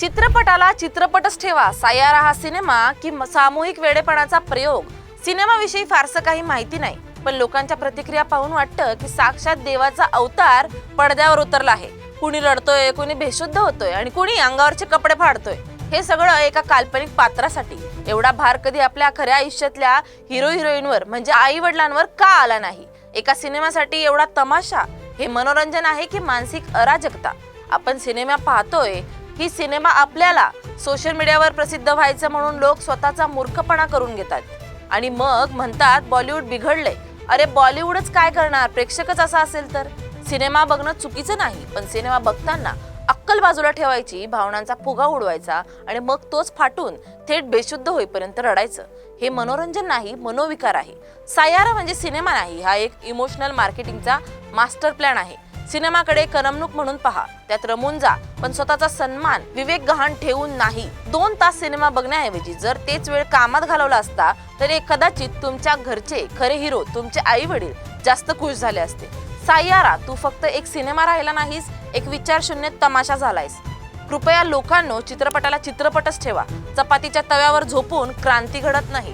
चित्रपटाला चित्रपटच ठेवा, सायारा हा सिनेमा की सामूहिक वेडेपणाचा प्रयोग? सिनेमाविषयी फारसं काही माहिती नाही, पण लोकांच्या प्रतिक्रिया पाहून वाटतं की साक्षात देवाचा अवतार पडद्यावर उतरला आहे. कुणी रडतोय, कुणी बेशुद्ध होतोय आणि कुणी अंगावरचे कपडे फाडतोय. हे सगळं एका काल्पनिक पात्रासाठी. एवढा भार कधी आपल्या खऱ्या आयुष्यातल्या हिरो हिरोईनवर म्हणजे आई वडिलांवर का आला नाही? एका सिनेमासाठी एवढा तमाशा? हे मनोरंजन आहे की मानसिक अराजकता? आपण सिनेमा पाहतोय ही सिनेमा आपल्याला सोशल मीडियावर प्रसिद्ध व्हायचं म्हणून लोक स्वतःचा मूर्खपणा करून घेतात आणि मग म्हणतात बॉलिवूड बिघडले. अरे बॉलिवूडच काय करणार, प्रेक्षकच असा असेल तर? सिनेमा बघणं चुकीचं नाही, पण सिनेमा बघताना अक्कल बाजूला ठेवायची, भावनांचा फुगा उडवायचा आणि मग तोच फाटून थेट बेशुद्ध होईपर्यंत रडायचं. हे मनोरंजन नाही, मनोविकार आहे. सायारा म्हणजे सिनेमा नाही, हा एक इमोशनल मार्केटिंगचा मास्टर प्लॅन आहे. सिनेमाकडे करमणूक म्हणून पहा, त्यात रमून जा, पण स्वतःचा सन्मान, विवेक गहाण ठेवून नाही. 2 तास सिनेमा बघण्याऐवजी जर तेच वेळ कामात घालवला असता तर कदाचित तुमच्या घरचे खरे हिरो तुमचे आई वडील जास्त खुश झाले असते. सायारा तू फक्त एक सिनेमा राहिला नाहीस, एक विचारशून्य तमाशा झालायस. कृपया लोकांनो, चित्रपटाला चित्रपटच ठेवा. चपातीच्या तव्यावर झोपून क्रांती घडत नाही.